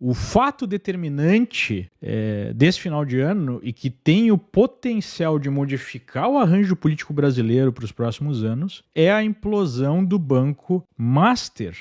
O fato determinante desse final de ano e que tem o potencial de modificar o arranjo político brasileiro para os próximos anos é a implosão do Banco Master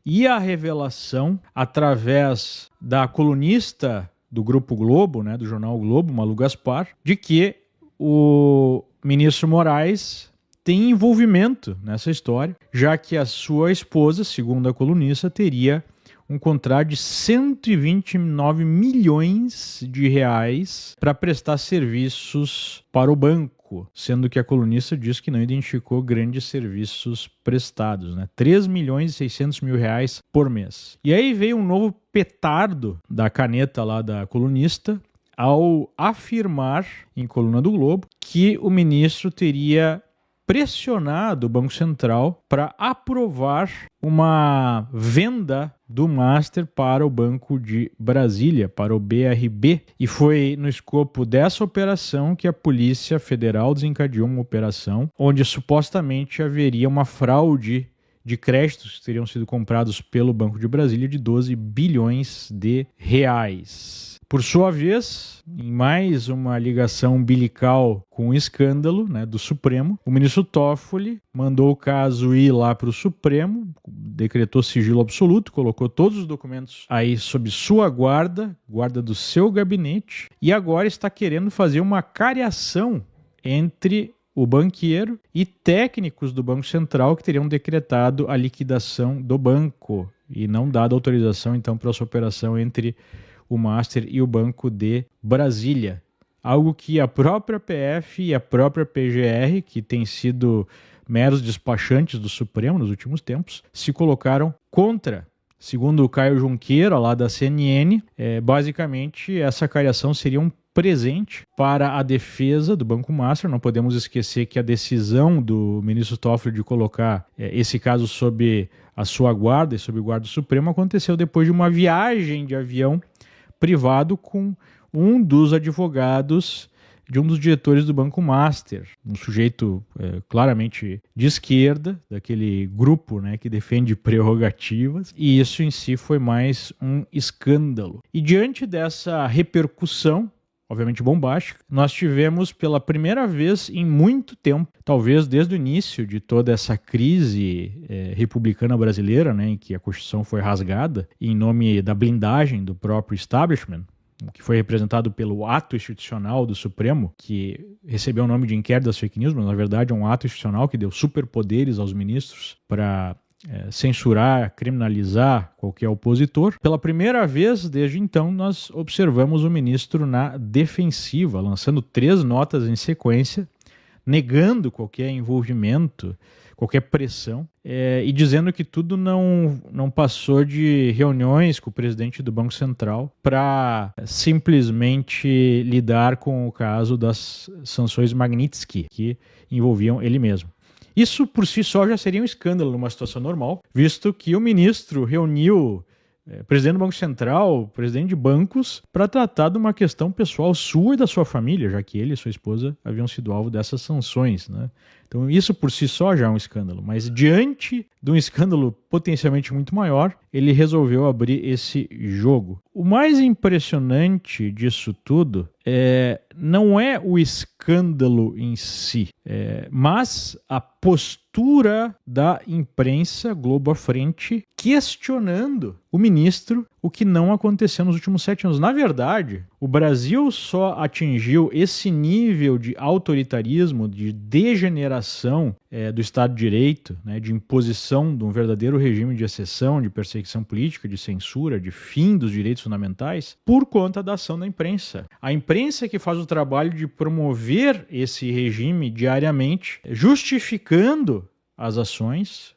e a revelação, através da colunista do Grupo Globo, né, do jornal Globo, Malu Gaspar, de que o ministro Moraes tem envolvimento nessa história, já que a sua esposa, segundo a colunista, teria um contrato de 129 milhões de reais para prestar serviços para o banco, sendo que a colunista diz que não identificou grandes serviços prestados, né? 3 milhões e 600 mil reais por mês. E aí veio um novo petardo da caneta lá da colunista, ao afirmar, em coluna do Globo, que o ministro teria pressionado o Banco Central para aprovar uma venda do Master para o Banco de Brasília, para o BRB. E foi no escopo dessa operação que a Polícia Federal desencadeou uma operação onde supostamente haveria uma fraude de créditos que teriam sido comprados pelo Banco de Brasília de 12 bilhões de reais. Por sua vez, em mais uma ligação umbilical com o escândalo, né, do Supremo, o ministro Toffoli mandou o caso ir lá para o Supremo, decretou sigilo absoluto, colocou todos os documentos aí sob sua guarda do seu gabinete, e agora está querendo fazer uma cariação entre o banqueiro e técnicos do Banco Central que teriam decretado a liquidação do banco e não dado autorização, então, para essa operação entre o Master e o Banco de Brasília. Algo que a própria PF e a própria PGR, que têm sido meros despachantes do Supremo nos últimos tempos, se colocaram contra. Segundo o Caio Junqueira, lá da CNN, basicamente essa cariação seria um presente para a defesa do Banco Master. Não podemos esquecer que a decisão do ministro Toffoli de colocar esse caso sob a sua guarda e sob o guarda do Supremo aconteceu depois de uma viagem de avião privado com um dos advogados de um dos diretores do Banco Master, um sujeito claramente de esquerda, daquele grupo, né, que defende prerrogativas, e isso em si foi mais um escândalo. E diante dessa repercussão, obviamente bombástica, nós tivemos pela primeira vez em muito tempo, talvez desde o início de toda essa crise republicana brasileira, né, em que a Constituição foi rasgada em nome da blindagem do próprio establishment, que foi representado pelo ato institucional do Supremo, que recebeu o nome de inquérito das fake news, mas na verdade é um ato institucional que deu superpoderes aos ministros para censurar, criminalizar qualquer opositor. Pela primeira vez desde então, nós observamos o ministro na defensiva, lançando 3 notas em sequência, negando qualquer envolvimento, qualquer pressão, e dizendo que tudo não passou de reuniões com o presidente do Banco Central para simplesmente lidar com o caso das sanções Magnitsky, que envolviam ele mesmo. Isso por si só já seria um escândalo numa situação normal, visto que o ministro reuniu presidente do Banco Central, presidente de bancos, para tratar de uma questão pessoal sua e da sua família, já que ele e sua esposa haviam sido alvo dessas sanções, né? Então isso por si só já é um escândalo, mas diante de um escândalo potencialmente muito maior, ele resolveu abrir esse jogo. O mais impressionante disso tudo não é o escândalo em si, mas a postura da imprensa Globo à frente questionando o ministro, o que não aconteceu nos últimos 7 anos. Na verdade, o Brasil só atingiu esse nível de autoritarismo, de degeneração do Estado de Direito, né, de imposição de um verdadeiro regime de exceção, de perseguição política, de censura, de fim dos direitos fundamentais, por conta da ação da imprensa. A imprensa que faz o trabalho de promover esse regime diariamente, justificando as ações,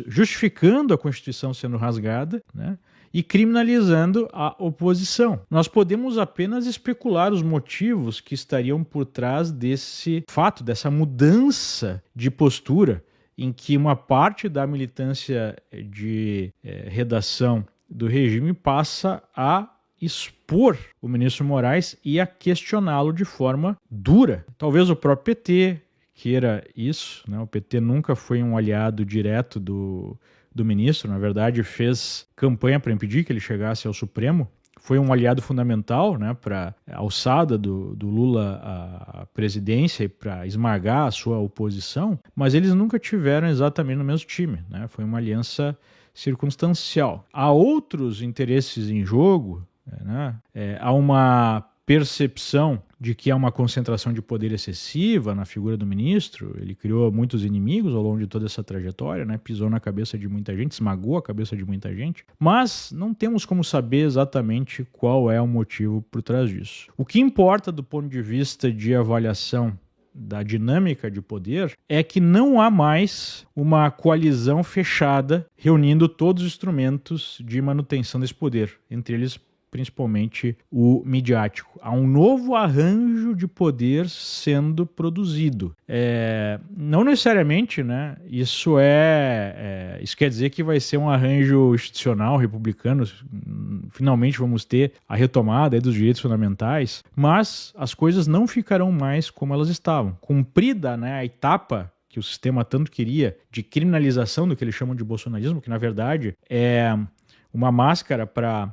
justificando a Constituição sendo rasgada, né, e criminalizando a oposição. Nós podemos apenas especular os motivos que estariam por trás desse fato, dessa mudança de postura, em que uma parte da militância de redação do regime passa a expor o ministro Moraes e a questioná-lo de forma dura. Talvez o próprio PT queira isso, né? O PT nunca foi um aliado direto do do ministro, na verdade fez campanha para impedir que ele chegasse ao Supremo, foi um aliado fundamental, né, para a alçada do Lula à presidência e para esmagar a sua oposição, mas eles nunca tiveram exatamente no mesmo time, né? Foi uma aliança circunstancial. Há outros interesses em jogo, né? Há uma percepção de que há uma concentração de poder excessiva na figura do ministro. Ele criou muitos inimigos ao longo de toda essa trajetória, né? Pisou na cabeça de muita gente, esmagou a cabeça de muita gente, mas não temos como saber exatamente qual é o motivo por trás disso. O que importa do ponto de vista de avaliação da dinâmica de poder é que não há mais uma coalizão fechada reunindo todos os instrumentos de manutenção desse poder, entre eles principalmente o midiático. Há um novo arranjo de poder sendo produzido. Não necessariamente, né, isso quer dizer que vai ser um arranjo institucional republicano, finalmente vamos ter a retomada dos direitos fundamentais, mas as coisas não ficarão mais como elas estavam. Cumprida, né, a etapa que o sistema tanto queria de criminalização do que eles chamam de bolsonarismo, que na verdade é uma máscara para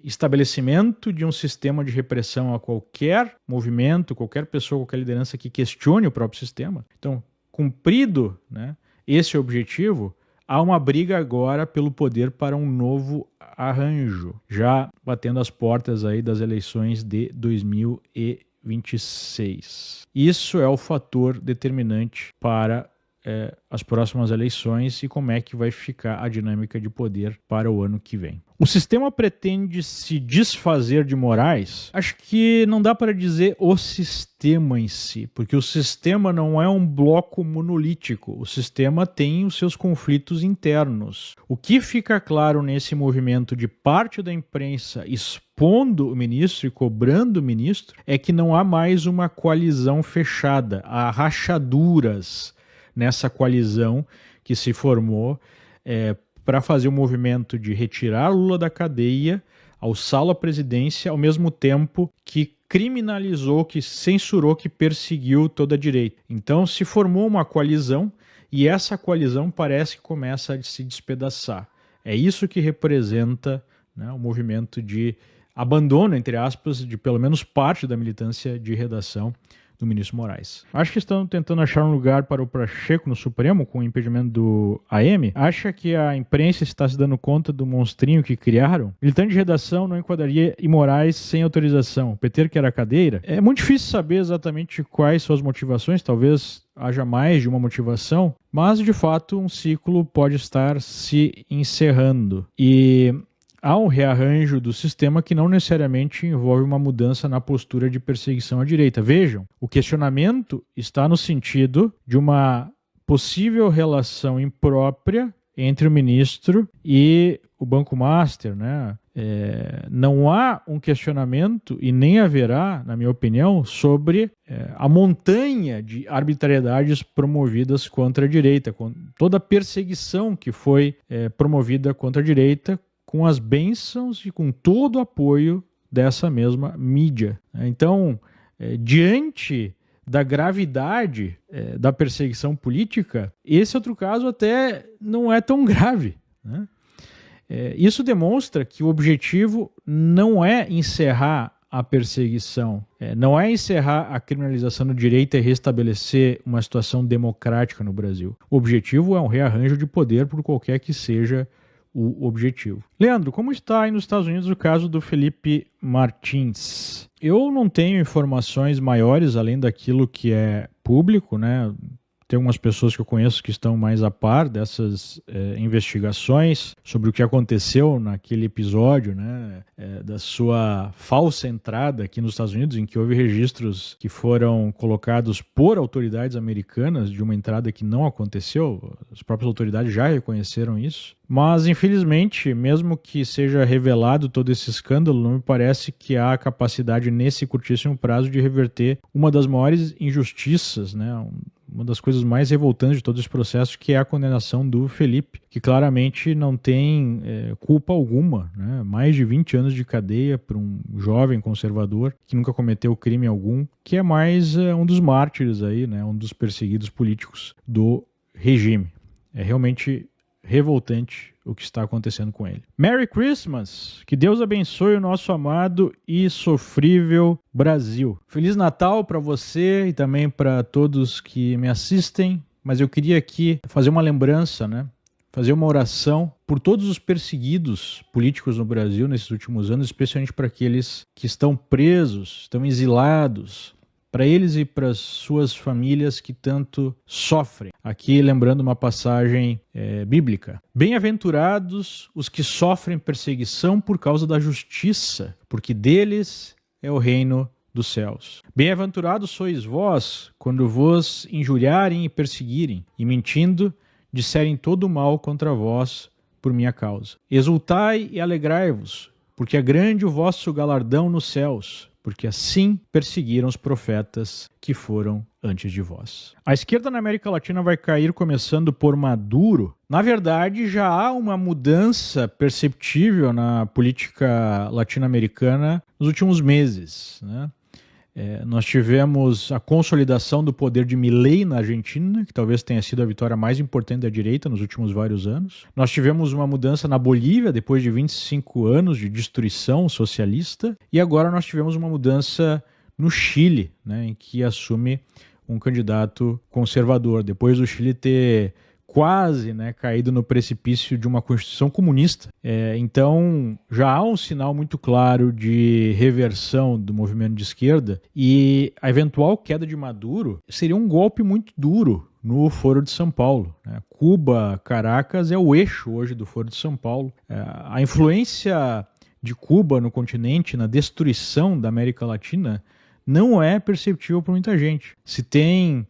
estabelecimento de um sistema de repressão a qualquer movimento, qualquer pessoa, qualquer liderança que questione o próprio sistema. Então, cumprido, né, esse objetivo, há uma briga agora pelo poder para um novo arranjo, já batendo as portas aí das eleições de 2026. Isso é o fator determinante para as próximas eleições e como é que vai ficar a dinâmica de poder para o ano que vem. O sistema pretende se desfazer de Moraes? Acho que não dá para dizer o sistema em si, porque o sistema não é um bloco monolítico. O sistema tem os seus conflitos internos. O que fica claro nesse movimento de parte da imprensa expondo o ministro e cobrando o ministro é que não há mais uma coalizão fechada. Há rachaduras nessa coalizão que se formou para fazer o movimento de retirar Lula da cadeia, alçá-lo à presidência, ao mesmo tempo que criminalizou, que censurou, que perseguiu toda a direita. Então se formou uma coalizão e essa coalizão parece que começa a se despedaçar. É isso que representa, né, o movimento de abandono, entre aspas, de pelo menos parte da militância de redação do ministro Moraes. Acho que estão tentando achar um lugar para o Pacheco no Supremo com o impedimento do AM. Acha que a imprensa está se dando conta do monstrinho que criaram? Militante de redação não enquadraria em Moraes sem autorização. O PT quer a cadeira? É muito difícil saber exatamente quais são as motivações, talvez haja mais de uma motivação, mas de fato um ciclo pode estar se encerrando. E há um rearranjo do sistema que não necessariamente envolve uma mudança na postura de perseguição à direita. Vejam, o questionamento está no sentido de uma possível relação imprópria entre o ministro e o Banco Master, né? Não há um questionamento, e nem haverá, na minha opinião, sobre a montanha de arbitrariedades promovidas contra a direita, com toda a perseguição que foi promovida contra a direita, com as bênçãos e com todo o apoio dessa mesma mídia. Então, diante da gravidade da perseguição política, esse outro caso até não é tão grave, né? Isso demonstra que o objetivo não é encerrar a perseguição, não é encerrar a criminalização do direito e restabelecer uma situação democrática no Brasil. O objetivo é um rearranjo de poder por qualquer que seja o objetivo. Leandro, como está aí nos Estados Unidos o caso do Felipe Martins? Eu não tenho informações maiores além daquilo que é público, né? Tem algumas pessoas que eu conheço que estão mais a par dessas investigações sobre o que aconteceu naquele episódio, né, da sua falsa entrada aqui nos Estados Unidos, em que houve registros que foram colocados por autoridades americanas de uma entrada que não aconteceu. As próprias autoridades já reconheceram isso. Mas, infelizmente, mesmo que seja revelado todo esse escândalo, não me parece que há capacidade nesse curtíssimo prazo de reverter uma das maiores injustiças, né, uma das coisas mais revoltantes de todo esse processo, que é a condenação do Felipe, que claramente não tem culpa alguma, né? Mais de 20 anos de cadeia para um jovem conservador que nunca cometeu crime algum, que é mais um dos mártires aí, né? Um dos perseguidos políticos do regime. É realmente revoltante o que está acontecendo com ele. Merry Christmas! Que Deus abençoe o nosso amado e sofrível Brasil. Feliz Natal para você e também para todos que me assistem, mas eu queria aqui fazer uma lembrança, né? Fazer uma oração por todos os perseguidos políticos no Brasil nesses últimos anos, especialmente para aqueles que estão presos, estão exilados, para eles e para as suas famílias que tanto sofrem. Aqui lembrando uma passagem bíblica. Bem-aventurados os que sofrem perseguição por causa da justiça, porque deles é o reino dos céus. Bem-aventurados sois vós, quando vos injuriarem e perseguirem, e mentindo, disserem todo o mal contra vós por minha causa. Exultai e alegrai-vos, porque é grande o vosso galardão nos céus, porque assim perseguiram os profetas que foram antes de vós. A esquerda na América Latina vai cair começando por Maduro. Na verdade, já há uma mudança perceptível na política latino-americana nos últimos meses, né? Nós tivemos a consolidação do poder de Milei na Argentina, que talvez tenha sido a vitória mais importante da direita nos últimos vários anos. Nós tivemos uma mudança na Bolívia, depois de 25 anos de destruição socialista. E agora nós tivemos uma mudança no Chile, né, em que assume um candidato conservador, depois do Chile ter quase, né, caído no precipício de uma constituição comunista. Então, já há um sinal muito claro de reversão do movimento de esquerda e a eventual queda de Maduro seria um golpe muito duro no Foro de São Paulo, né? Cuba, Caracas é o eixo hoje do Foro de São Paulo. A influência de Cuba no continente, na destruição da América Latina, não é perceptível por muita gente. Se tem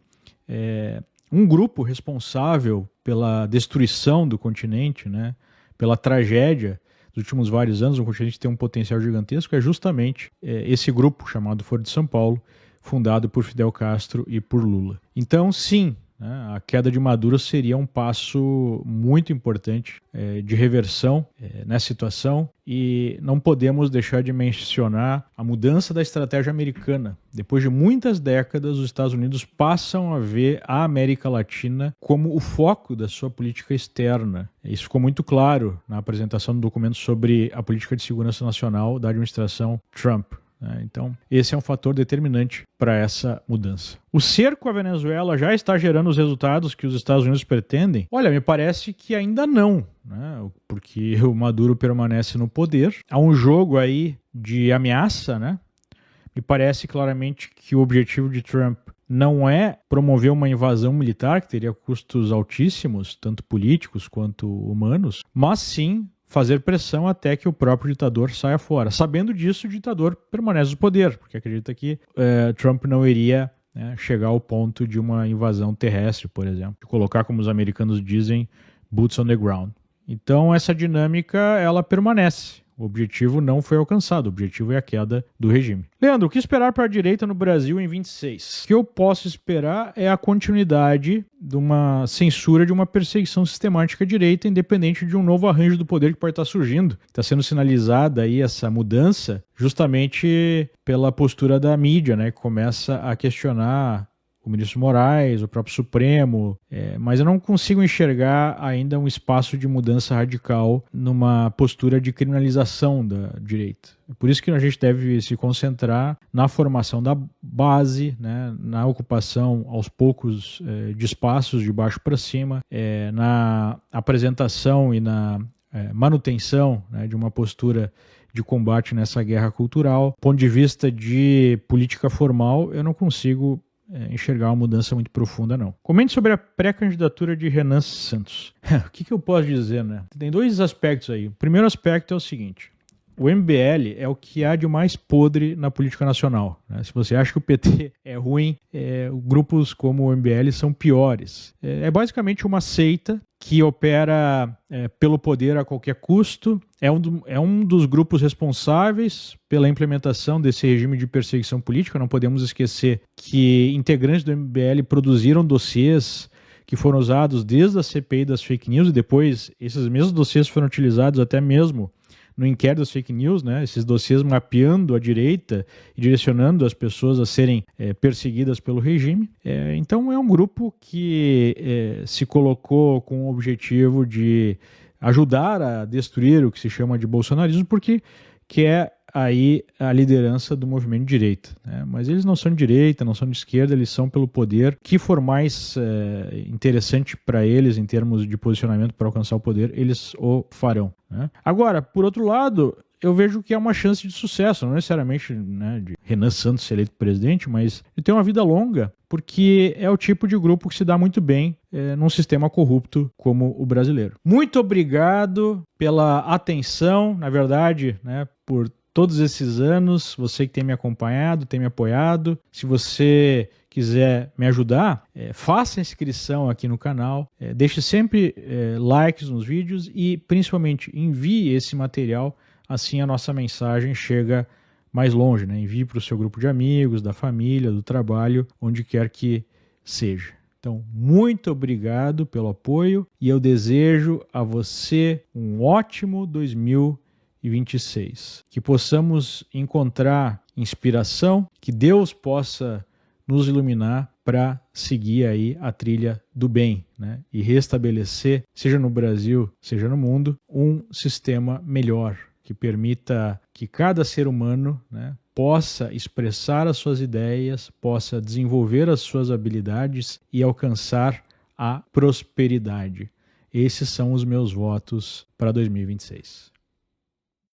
um grupo responsável pela destruição do continente, né, pela tragédia dos últimos vários anos, o continente tem um potencial gigantesco, é justamente esse grupo chamado Foro de São Paulo, fundado por Fidel Castro e por Lula. Então, sim, né, a queda de Maduro seria um passo muito importante de reversão nessa situação e não podemos deixar de mencionar a mudança da estratégia americana. Depois de muitas décadas, os Estados Unidos passam a ver a América Latina como o foco da sua política externa. Isso ficou muito claro na apresentação do documento sobre a política de segurança nacional da administração Trump. Então, esse é um fator determinante para essa mudança. O cerco à Venezuela já está gerando os resultados que os Estados Unidos pretendem? Olha, me parece que ainda não, né? Porque o Maduro permanece no poder. Há um jogo aí de ameaça, né? Me parece claramente que o objetivo de Trump não é promover uma invasão militar, que teria custos altíssimos, tanto políticos quanto humanos, mas sim fazer pressão até que o próprio ditador saia fora. Sabendo disso, o ditador permanece no poder, porque acredita que Trump não iria chegar ao ponto de uma invasão terrestre, por exemplo, de colocar, como os americanos dizem, boots on the ground. Então, essa dinâmica, ela permanece. O objetivo não foi alcançado, o objetivo é a queda do regime. Leandro, o que esperar para a direita no Brasil em 26? O que eu posso esperar é a continuidade de uma censura, de uma perseguição sistemática à direita, independente de um novo arranjo do poder que pode estar surgindo. Está sendo sinalizada aí essa mudança justamente pela postura da mídia, né, que começa a questionar o ministro Moraes, o próprio Supremo, mas eu não consigo enxergar ainda um espaço de mudança radical numa postura de criminalização da direita. É por isso que a gente deve se concentrar na formação da base, né, na ocupação aos poucos de espaços de baixo para cima, na apresentação e na manutenção, né, de uma postura de combate nessa guerra cultural. Do ponto de vista de política formal, eu não consigo enxergar uma mudança muito profunda, não. Comente sobre a pré-candidatura de Renan Santos. O que eu posso dizer, né? Tem dois aspectos aí. O primeiro aspecto é o seguinte: o MBL é o que há de mais podre na política nacional, né? Se você acha que o PT é ruim, grupos como o MBL são piores. É basicamente uma seita que opera pelo poder a qualquer custo, é um dos grupos responsáveis pela implementação desse regime de perseguição política. Não podemos esquecer que integrantes do MBL produziram dossiês que foram usados desde a CPI das fake news e depois esses mesmos dossiês foram utilizados até mesmo no inquérito das fake news, né? Esses dossiês mapeando a direita e direcionando as pessoas a serem perseguidas pelo regime. Então é um grupo que se colocou com o objetivo de ajudar a destruir o que se chama de bolsonarismo, porque quer aí a liderança do movimento de direita, né? Mas eles não são de direita, não são de esquerda, eles são pelo poder. O que for mais interessante para eles em termos de posicionamento para alcançar o poder, eles o farão, né? Agora, por outro lado, eu vejo que é uma chance de sucesso, não necessariamente, né, de Renan Santos ser eleito presidente, mas de ter uma vida longa, porque é o tipo de grupo que se dá muito bem num sistema corrupto como o brasileiro. Muito obrigado pela atenção, na verdade, né, por todos esses anos, você que tem me acompanhado, tem me apoiado. Se você quiser me ajudar, faça inscrição aqui no canal, deixe sempre likes nos vídeos e principalmente envie esse material, assim a nossa mensagem chega mais longe, né? Envie para o seu grupo de amigos, da família, do trabalho, onde quer que seja. Então, muito obrigado pelo apoio e eu desejo a você um ótimo 2026. Que possamos encontrar inspiração, que Deus possa nos iluminar para seguir aí a trilha do bem, né? E restabelecer, seja no Brasil, seja no mundo, um sistema melhor, que permita que cada ser humano, né, possa expressar as suas ideias, possa desenvolver as suas habilidades e alcançar a prosperidade. Esses são os meus votos para 2026.